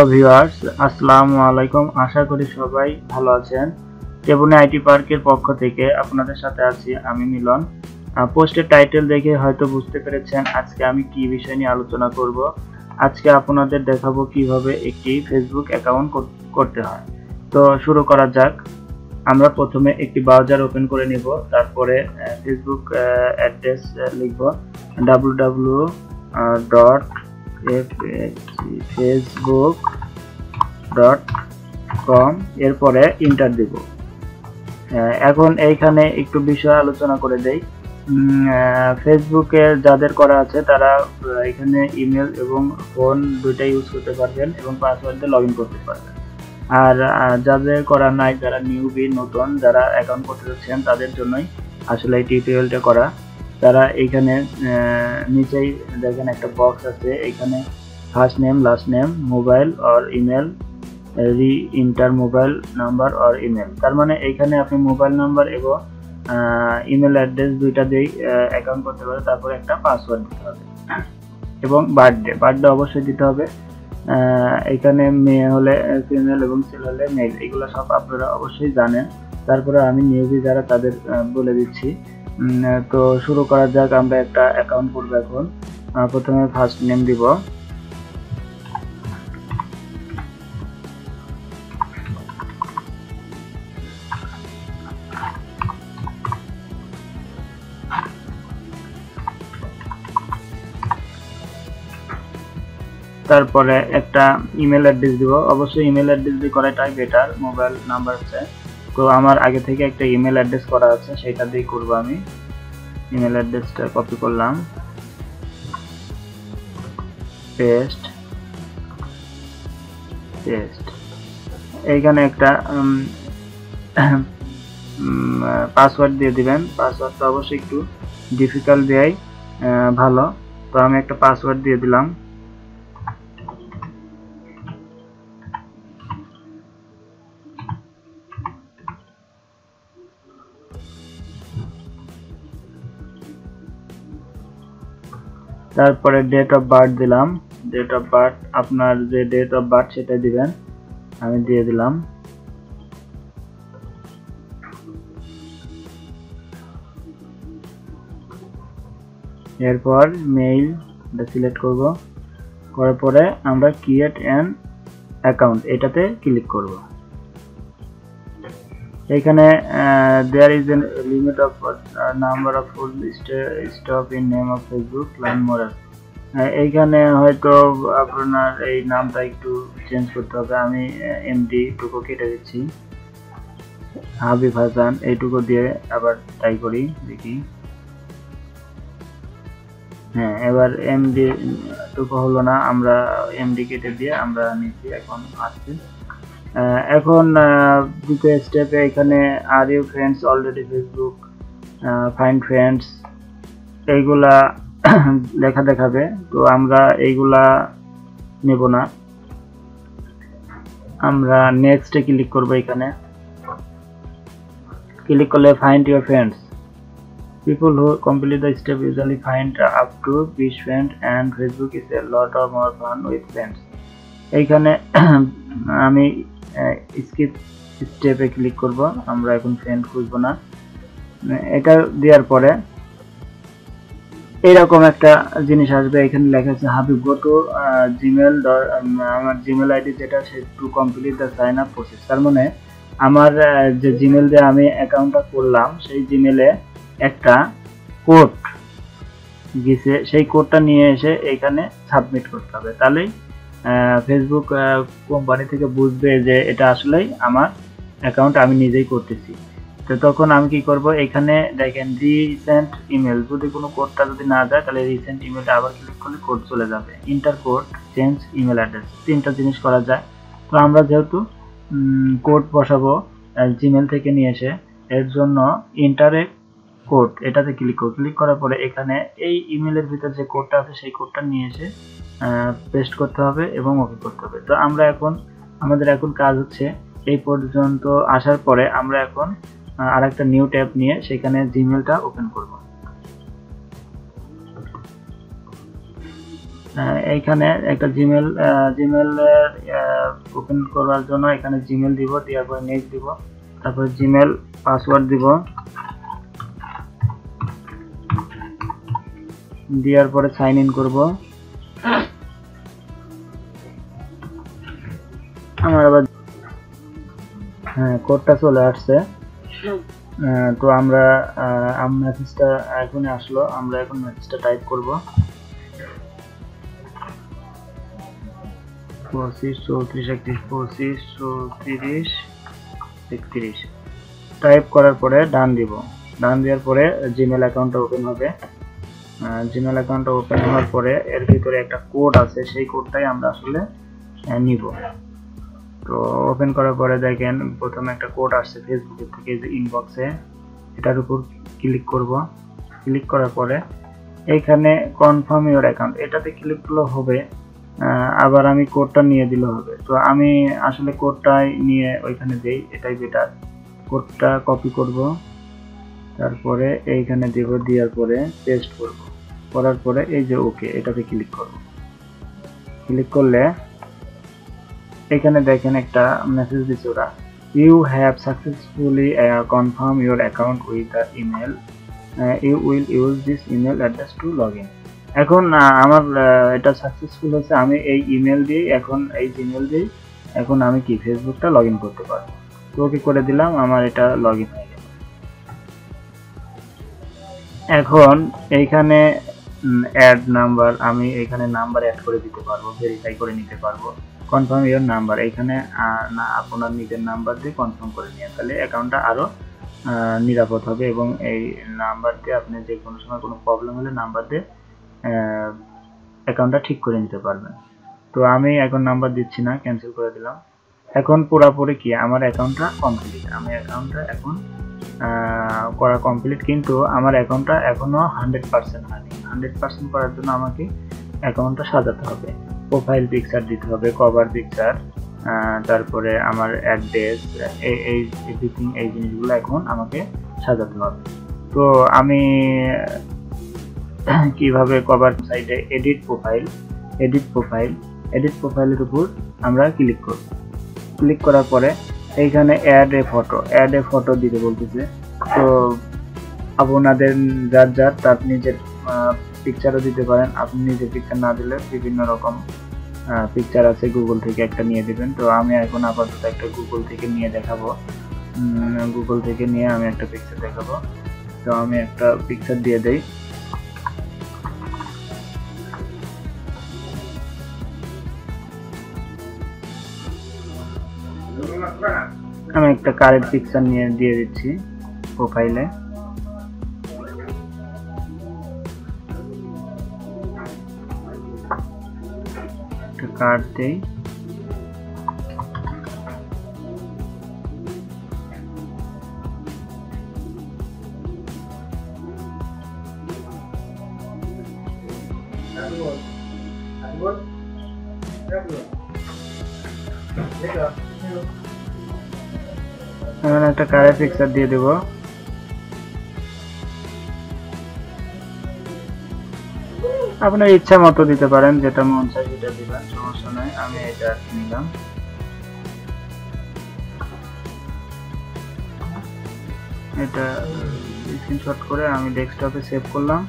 Hello viewers, আসসালামু আলাইকুম। আশা করি সবাই ভালো আছেন। টেবুনি আইটি পার্কের পক্ষ থেকে আপনাদের সাথে আছি আমি মিলন। পোস্টের টাইটেল দেখে হয়তো বুঝতে পেরেছেন আজকে আমি কি বিষয় নিয়ে আলোচনা করব। আজকে আপনাদের দেখাবো কিভাবে একটি ফেসবুক অ্যাকাউন্ট করতে হয়। তো শুরু করা যাক। আমরা প্রথমে একটি ব্রাউজার ওপেন করে নিব, তারপরে ফেসবুক অ্যাড্রেস লিখব www.facebook.com, এরপরে এন্টার দিব। এখন এইখানে একটু বিষয় আলোচনা করে দেই। ফেসবুকে যাদের করা আছে তারা এখানে ইমেল এবং ফোন দুইটাই ইউজ করতে পারবেন এবং পাসওয়ার্ড দিয়ে লগ ইন করতে পারবেন। আর যাদের করা নাই, যারা নিউবি নতুন, যারা অ্যাকাউন্ট করতে যাচ্ছেন তাদের জন্যই আসলে এই টিউটোরিয়ালটা করা। তারা এইখানে নিচেই দেখেন একটা বক্স আছে, এখানে first name, last name, mobile or email, reenter mobile number or email. তার মানে এইখানে আপনি মোবাইল নাম্বার এবং ইমেল অ্যাড্রেস দুইটা দিয়েই অ্যাকাউন্ট করতে পারেন। তারপরে একটা পাসওয়ার্ড দিতে হবে এবং বার্থডে অবশ্যই দিতে হবে। এখানে মেয়ে হলে ফিমেল এবং ছেলে হলে মেল, এগুলো সব আপনারা অবশ্যই জানেন। তারপরে আমি নিউবি যারা তাদের বলে দিচ্ছি। তো শুরু করা যাক। আমরা একটা অ্যাকাউন্ট করব। এখন প্রথমে ফার্স্ট নেম দিব, তারপরে একটা ইমেল অ্যাড্রেস দিব। অবশ্যই ইমেল অ্যাড্রেস দিয়ে করাটাই বেটার, মোবাইল নাম্বার আছে। তো আমার আগে থেকে একটা ইমেল অ্যাড্রেস করা আছে, সেটা দিয়ে করব আমি। ইমেল অ্যাড্রেসটা কপি করলাম, পেস্ট। এইখানে একটা পাসওয়ার্ড দিয়ে দিবেন। পাসওয়ার্ডটা অবশ্যই একটু ডিফিকাল্ট দেয় ভালো। তো আমি একটা পাসওয়ার্ড দিয়ে দিলাম। তারপরে ডেট অফ বার্থ দিলাম। ডেট অফ বার্থ, আপনার যে ডেট অফ বার্থ সেটা দিবেন, আমি দিয়ে দিলাম। এরপর মেইল সিলেক্ট করব, করার পরে আমরা ক্রিয়েট অ্যান অ্যাকাউন্ট এটাতে ক্লিক করব। এখানে there is a limit of number of full stop in name of Facebook learn more. এইখানে হয়তো আপনার এই নামটা একটু চেঞ্জ করতে হবে। আমি এমডি টুকু কেটে দিচ্ছি, হাবিব হাসান এইটুকু দিয়ে আবার ট্রাই করি, দেখি। হ্যাঁ, এবার এমডি টুকু হলো না, আমরা এমডি কেটে দিয়ে আমরা নিচ্ছি। এখন আসছে। এখন দ্বিতীয় স্টেপে এখানে are you friends already Facebook, find friends, এইগুলা লেখা দেখাবে। তো আমরা এইগুলা নেব না, আমরা নেক্সটে ক্লিক করব। এখানে ক্লিক করলে find your friends, people who complete the step usually find up to 20 friends and Facebook is a lot of more fun with friends. এইখানে আমি স্কিপ স্টেপে ক্লিক করব, আমরা এখন ফ্রেন্ড খুঁজব না। এটা দেওয়ার পরে এইরকম একটা জিনিস আসবে। এখানে লেখা আছে হাবিব গো টু জিমেল, আমার জিমেল আইডি যেটা সে to complete the sign up process. তার মানে আমার যে জিমেল দিয়ে আমি অ্যাকাউন্টটা করলাম সেই জিমেলে একটা কোড গেছে, সেই কোডটা নিয়ে এসে এখানে সাবমিট করতে হবে। তাহলেই ফেসবুক কোম্পানি থেকে বুঝবে যে এটা আসলেই আমার অ্যাকাউন্ট, আমি নিজেই করতেছি। তো তখন আমি কি করব, এখানে দেখেন রিসেন্ট ইমেল, যদি কোনো কোডটা যদি না যায় তাহলে রিসেন্ট ইমেলটা আবার ক্লিক করলে কোড চলে যাবে। Inter code, change email address, তিনটা জিনিস করা যায়। তো আমরা যেহেতু কোড বসাবো জিমেল থেকে নিয়ে এসে, এর জন্য ইন্টারে কোড এটাতে ক্লিক করব। ক্লিক করার পরে এখানে এই ইমেলের ভিতর যে কোডটা আছে সেই কোডটা নিয়ে এসে পেস্ট করতে হবে এবং ওকে করতে হবে। তো আমরা এখন আমাদের কাজ হচ্ছে এই পর্যন্ত আসার পরে আমরা এখন আরেকটা নিউ ট্যাব নিয়ে সেখানে জিমেলটা ওপেন করব। এইখানে একটা জিমেল ওপেন করার জন্য এখানে জিমেল দিব, দেওয়ার পরে নেক্সট দিব, তারপর জিমেল পাসওয়ার্ড দিব, দেওয়ার পরে সাইন ইন করব। আমার আবার কোডটা চলে আসছে। তো আমরা মেসেজটা এখনই আসলো, আমরা এখন মেসেজটা টাইপ করব। 25 34 31 25 34 31 টাইপ করার পরে ডান দিব। ডান দেওয়ার পরে জিমেল অ্যাকাউন্টটা ওপেন হবে। জিমেল অ্যাকাউন্টটা ওপেন হওয়ার পরে এর ভিতরে একটা কোড আছে, সেই কোডটাই আমরা আসলে নিব। তো ওপেন করার পরে দেখেন প্রথমে একটা কোড আসছে ফেসবুকের থেকে, যে ইনবক্সে, এটার উপর ক্লিক করব। ক্লিক করার পরে এইখানে কনফার্ম ইওর অ্যাকাউন্ট, এটাতে ক্লিক করলে হবে, আবার আমি কোডটা নিয়ে দিলে হবে। তো আমি আসলে কোডটাই নিয়ে ওইখানে দেই, এটাই বেটার। কোডটা কপি করব, তারপরে এইখানে দেব, দেওয়ার পরে পেস্ট করব, করার পরে এই যে ওকে, এটাতে ক্লিক করব। ক্লিক করলে এখানে দেখেন একটা মেসেজ দিচ্ছে ওরা, you have successfully confirm your account with the email, you will use this email address to log in. এখন আমার এটা সাকসেসফুল হয়েছে, আমি এই ইমেল দিয়ে এখন এই জিমেল দিয়ে এখন আমি কি ফেসবুকটা লগ ইন করতে পারবো। তো ওকে করে দিলাম, আমার এটা লগ ইন হয়ে গেল। এখন এইখানে অ্যাড নাম্বার, আমি এখানে নাম্বার অ্যাড করে দিতে পারবো, ভেরিফাই করে নিতে পারবো। কনফার্ম ইওর নাম্বার, এখানে আপনার নিজের নাম্বার দিয়ে কনফার্ম করে নিয়ে, তাহলে অ্যাকাউন্টটা আরো নিরাপদ হবে, এবং এই নাম্বার দিয়ে আপনি যে কোনো সময় কোনো প্রবলেম হলে নাম্বার দিয়ে অ্যাকাউন্টটা ঠিক করে নিতে পারবেন। তো আমি এখন নাম্বার দিচ্ছি না, ক্যান্সেল করে দিলাম। এখন পুরোপুরি কি আমার অ্যাকাউন্টটা কমপ্লিট, আমি অ্যাকাউন্টটা এখন করা কমপ্লিট, কিন্তু আমার অ্যাকাউন্টটা এখনো 100% হয়নি। 100% করার জন্য আমাকে অ্যাকাউন্টটা সাজাতে হবে, প্রোফাইল পিকচার দিতে হবে, কভার পিকচার, তারপরে আমার অ্যাড্রেস, এভরিথিং, এই জিনিসগুলো এখন আমাকে সাজাতে হবে। তো আমি কিভাবে কভার সাইডে এডিট প্রোফাইলের উপর আমরা ক্লিক করব। ক্লিক করার পরে এইখানে অ্যাড এ ফটো দিতে বলতেছে। তো আপনাদের যার তার নিজের পিকচারও দিতে পারেন, আপনি নিজের পিকচার না দিলে বিভিন্ন রকম পিকচার আছে, গুগল থেকে একটা নিয়ে দিবেন। তো আমি এখন আপাতত একটা গুগল থেকে নিয়ে দেখাবো, গুগল থেকে নিয়ে আমি একটা পিকচার দেখাবো। তো আমি একটা পিকচার দিয়ে দেই। আমি একটা কারের পিকচার নিয়ে দিয়ে দিচ্ছি প্রোফাইলে। একটা কার্ড দেই, এখন একটা কারের পিকচার দিয়ে দেব। আপনার ইচ্ছা মতো দিতে পারেন, যেটা মন চায় সেটা দিবেন, সমস্যা নাই। আমি এটা নিলাম। এটা স্ক্রিনশট করে আমি ডেস্কটপে সেভ করলাম।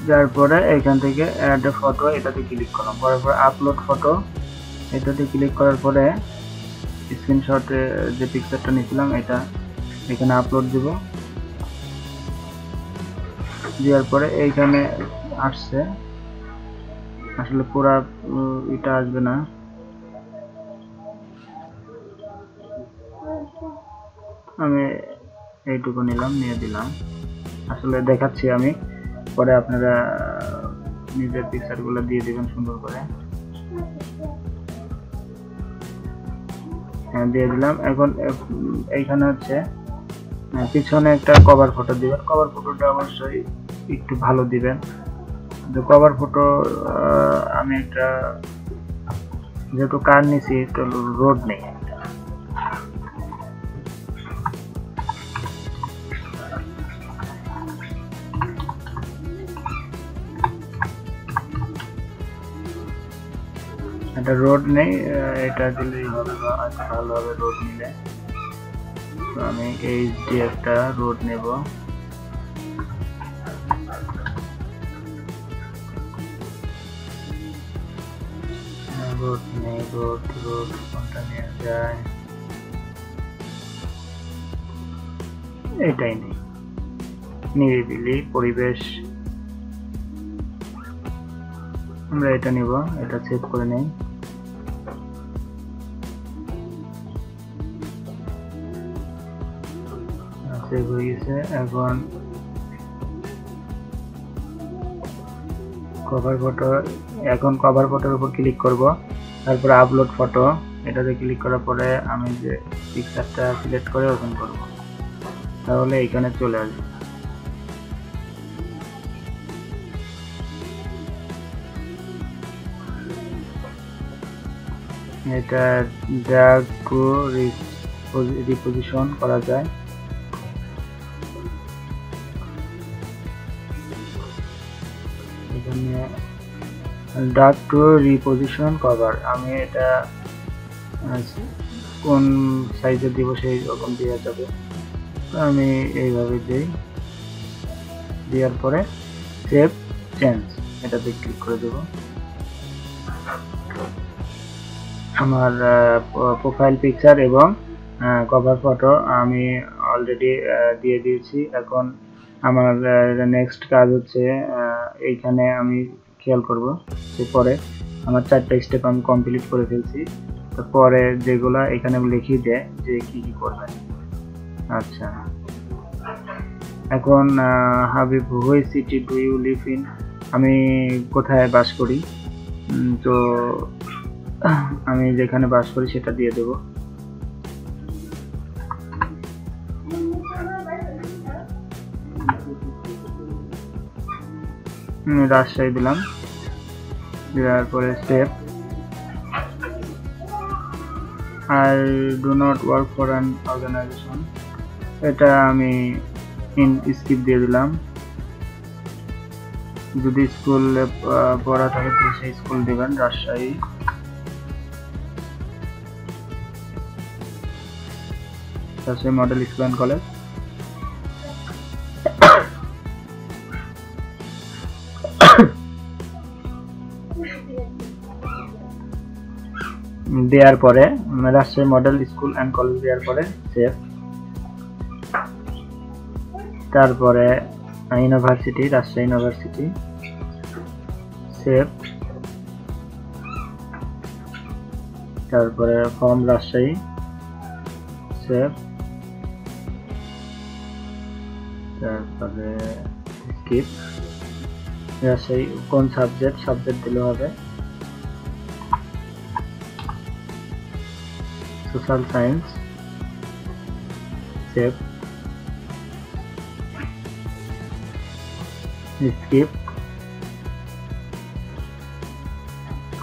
তারপরে এখান থেকে অ্যাড এ ফটো, এটাতে ক্লিক করলাম, করার পরে আপলোড ফটো, এটাতে ক্লিক করার পরে স্ক্রিনশটে যে পিকচারটা নিয়েছিলাম এটা এখানে আপলোড দিব। দেওয়ার পরে এইখানে আসছে, আসলে পুরা এটা আসবে না, আমি এইটুকু নিলাম, নিয়ে দিলাম। আসলে দেখাচ্ছি আমি, পরে আপনারা নিজের পিকচারগুলো দিয়ে দিবেন সুন্দর করে। হ্যাঁ, দিয়ে দিলাম। এখন এইখানে হচ্ছে পিছনে একটা কভার ফটো দিবেন। কভার ফটোটা অবশ্যই একটু ভালো দিবেন। তো কভার ফটো আমি একটা, যেহেতু কার নিছি তো রোড নেই, এটা রোড নেই, এটা দিলেই হবে বা ভালো হবে রোড নিলে। তো আমি HDFটা রোড নেব। রোড নেই, রোড কোনটা নেওয়া যায়, এটাই নেই। নিরিবিলি পরিবেশ, আমরা এটা নিব, এটা সেভ করে নেই। সেভ হয়ে গেছে। এখন কভার ফটো, এখন কভার ফটোর উপর ক্লিক করব, তারপরে আপলোড ফটো, এটাতে ক্লিক করার পরে আমি যে পিকচারটা সিলেক্ট করে ওপেন করব, তাহলে এখানে চলে আসবে। এটা ড্র্যাগ টু রিপোজিশন করা যায়। এখানে ড্র্যাগ টু রিপোজিশন কভার, আমি এটা কোন সাইজে দিব সেই রকম দেওয়া যাবে। আমি এইভাবে দিই, দেওয়ার পরে সেভ চেঞ্জ এটাতে ক্লিক করে দেব। আমার প্রোফাইল পিকচার এবং কভার ফটো আমি অলরেডি দিয়ে দিয়েছি। এখন আমার নেক্সট কাজ হচ্ছে এইখানে আমি খেয়াল করব যে পরে আমার 4টা স্টেপ আমি কমপ্লিট করে ফেলছি। তারপরে যেগুলা এখানে লিখিয়ে দেয় যে কি কি করবেন। আচ্ছা, এখন Habib, which city do you live in, আমি কোথায় বাস করি। তো আমি যেখানে বাস করি সেটা দিয়ে দেব। রাজশাহী দিলাম, দেওয়ার পরে save. I do not work for an organisation, এটা আমি স্কিপ দিয়ে দিলাম। যদি স্কুলে পড়া থাকে তো সেই স্কুল দিবেন, Rajshahi. Rajshahi model school and college. দেওয়ার পরে Rajshahi model school and college দেওয়ার পরে সেভ। তারপরে ইউনিভার্সিটি, রাজশাহী ইউনিভার্সিটি, সেভ। তারপরে ফর্ম রাজশাহী, সেভ। তারপরে স্কিপ। রাজশাহী কোন সাবজেক্ট দিলে হবে, সোশ্যাল সায়েন্স, সেভ। স্কিপ।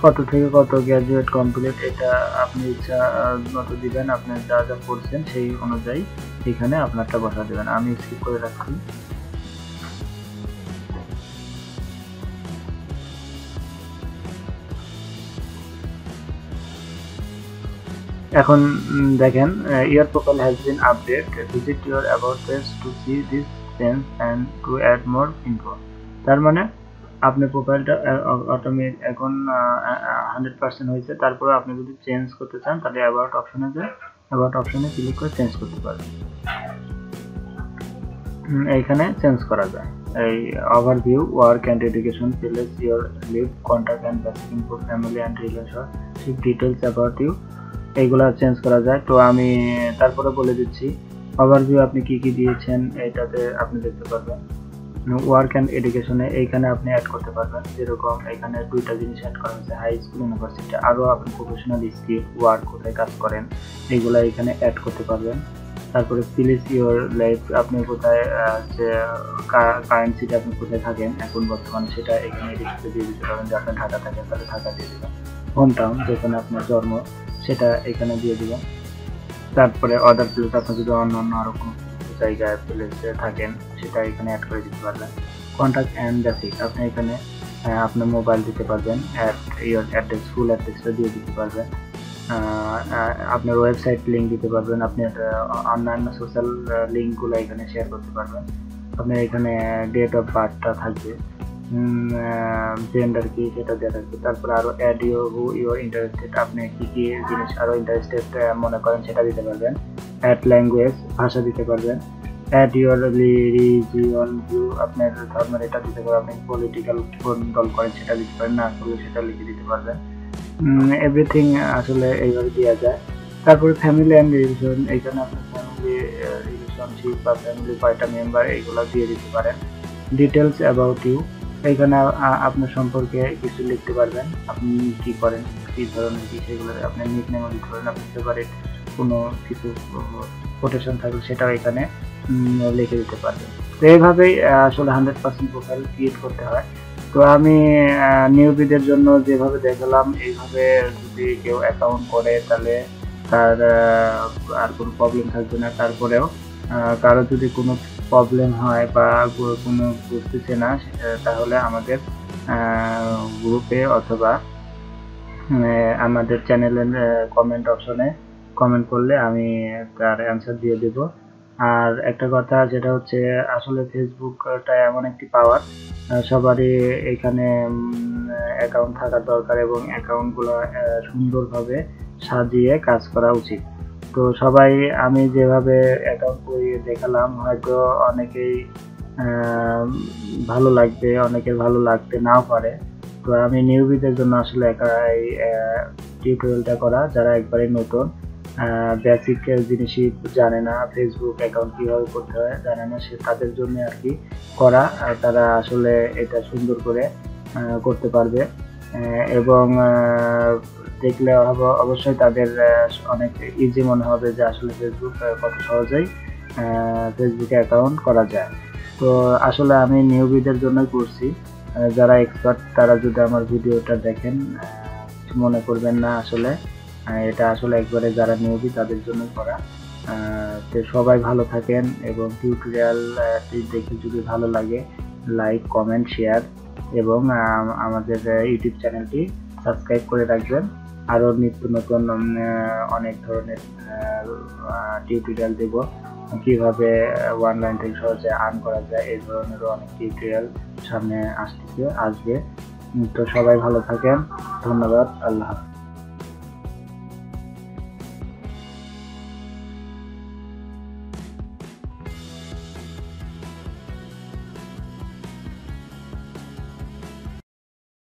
কত থেকে কত গ্রাজুয়েট কমপ্লিট, এটা আপনি ইচ্ছা মতো দিবেন, আপনি যা যা করছেন সেই অনুযায়ী এখানে আপনারটা বসা দেবেন। আমি স্কিপ করে রাখছি। এখন দেখেন, your profile has been updated, visit your about page to see this change and to add more info। তার মানে আপনার প্রোফাইলটা অটোমেটিক এখন 100% হয়েছে। তারপরে আপনি যদি চেঞ্জ করতে চান তাহলে অ্যাবাউট অপশনে যায়, অ্যাবাউট অপশনে ক্লিক করে চেঞ্জ করতে পারবেন। এইখানে চেঞ্জ করা যায়। এই overview, work and education, place your live, contact and basic info, family and relationship details about you, এইগুলা চেঞ্জ করা যায়। তো আমি তারপরে বলে দিচ্ছি ওভারভিউ আপনি কি কি দিয়েছেন এটাতে আপনি দেখতে পারবেন। ওয়ার্ক অ্যান্ড এডুকেশনে এইখানে আপনি অ্যাড করতে পারবেন, যেরকম এখানে 2টা জিনিস অ্যাড করা হয়েছে, হাই স্কুল, ইউনিভার্সিটি। আরও আপনি প্রফেশনাল স্কিল, ওয়ার্ক, কোথায় কাজ করেন, এইগুলা এখানে অ্যাড করতে পারবেন। তারপরে প্লেস ইউর লাইফ, আপনি কোথায় যে কারেন্ট সিটি আপনি কোথায় থাকেন এখন বর্তমানে সেটা এখানে এডিটে দিয়ে দিতে পারবেন। যে আপনি ঢাকা থাকেন তাহলে ঢাকা দিয়ে দেবেন। হোম টাউন, যেখানে আপনার জন্ম সেটা এখানে দিয়ে দিবেন। তারপরে অদার প্লেস, আপনি যদি অন্য আরো কোনো জায়গায় প্লেসে থাকেন সেটা এখানে অ্যাড করে দিতে পারবেন। কন্ট্যাক্ট অ্যান্ড বেসিক, আপনি এখানে আপনার মোবাইল দিতে পারবেন, ইওর অ্যাড্রেস, ফুল অ্যাড্রেসটা দিয়ে দিতে পারবেন, আপনার ওয়েবসাইট লিঙ্ক দিতে পারবেন, আপনার অন্যান্য সোশ্যাল লিঙ্কগুলো এখানে শেয়ার করতে পারবেন। আপনার এখানে ডেট অফ বার্থটা থাকবে, জেন্ডার কি সেটা দেওয়া থাকবে। তারপরে আরও অ্যাড হু ইউর ইন্টারেস্টেড, আপনি কী কী জিনিস আরও ইন্টারেস্টেড মনে করেন সেটা দিতে পারবেন। অ্যাড ল্যাঙ্গুয়েজ, ভাষা দিতে পারবেন। অ্যাড ইউর রিলিজিয়ন ভিউ, আপনার ধর্মের এটা দিতে পারবেন। আপনি পলিটিক্যাল কোন দল করেন সেটা দিতে পারেন, না করলে সেটা লিখে দিতে পারবেন। এভরিথিং আসলে এইভাবে দেওয়া যায়। তারপরে ফ্যামিলি অ্যান্ড রিলেশন, এইখানে আপনার ফ্যামিলি রিলেশনশিপ বা ফ্যামিলি কয়টা মেম্বার এইগুলো দিয়ে দিতে পারেন। ডিটেলস অ্যাবাউট ইউ, এইখানে আপনার সম্পর্কে কিছু লিখতে পারবেন, আপনি কি করেন, কী ধরনের কি, সেগুলো আপনার নিকনেমও দিতে পারেন। আপনি ফেভারিট কোনো কিছু কোটেশন থাকলে সেটাও এখানে লিখে দিতে পারবেন। তো এইভাবেই আসলে 100% প্রোফাইল ক্রিয়েট করতে হয়। তো আমি নিউবিদের জন্য যেভাবে দেখালাম এইভাবে যদি কেউ অ্যাকাউন্ট করে তাহলে তার আর কোনো প্রবলেম থাকবে না। তারপরেও কারো যদি কোনো প্রবলেম হয় বা কোনো বুঝতেছে না, তাহলে আমাদের গ্রুপে অথবা আমাদের চ্যানেলের কমেন্ট অপশনে কমেন্ট করলে আমি তার অ্যান্সার দিয়ে দেব। আর একটা কথা যেটা হচ্ছে, আসলে ফেসবুকটা এমন একটি পাওয়ার, সবারই এখানে অ্যাকাউন্ট থাকা দরকার এবং অ্যাকাউন্টগুলো সুন্দরভাবে সাজিয়ে কাজ করা উচিত। তো সবাই আমি যেভাবে অ্যাকাউন্ট করিয়ে দেখালাম, হয়তো অনেকেই ভালো লাগবে, অনেকের ভালো লাগতে নাও পারে। তো আমি নিউবিদের জন্য আসলে এই টিউটোরিয়ালটা করা, যারা একবারে নতুন, বেসিক জিনিসই জানে না, ফেসবুক অ্যাকাউন্ট কীভাবে করতে হয় জানে না, সে তাদের জন্য আর কি করা। তারা আসলে এটা সুন্দর করে করতে পারবে এবং দেখলে অবশ্যই তাদের অনেক ইজি মনে হবে যে আসলে ফেসবুক কত সহজেই ফেসবুকে অ্যাকাউন্ট করা যায়। তো আসলে আমি নিউবিদের জন্যই করছি। যারা এক্সপার্ট তারা যদি আমার ভিডিওটা দেখেন মনে করবেন না, আসলে এটা আসলে একবারে যারা নিউবি তাদের জন্য করা। তো সবাই ভালো থাকেন এবং টিউটোরিয়ালটি দেখে যদি ভালো লাগে লাইক, কমেন্ট, শেয়ার এবং আমাদের ইউটিউব চ্যানেলটি সাবস্ক্রাইব করে রাখবেন। আরও নিত্য নতুন অনেক ধরনের টিউটোরিয়াল দেব, কিভাবে অনলাইন থেকে সহজে আর্ন করা যায়, এই ধরনেরও অনেক টিউটোরিয়াল সামনে আসবে। তো সবাই ভালো থাকেন, ধন্যবাদ, আল্লাহ হাফেজ।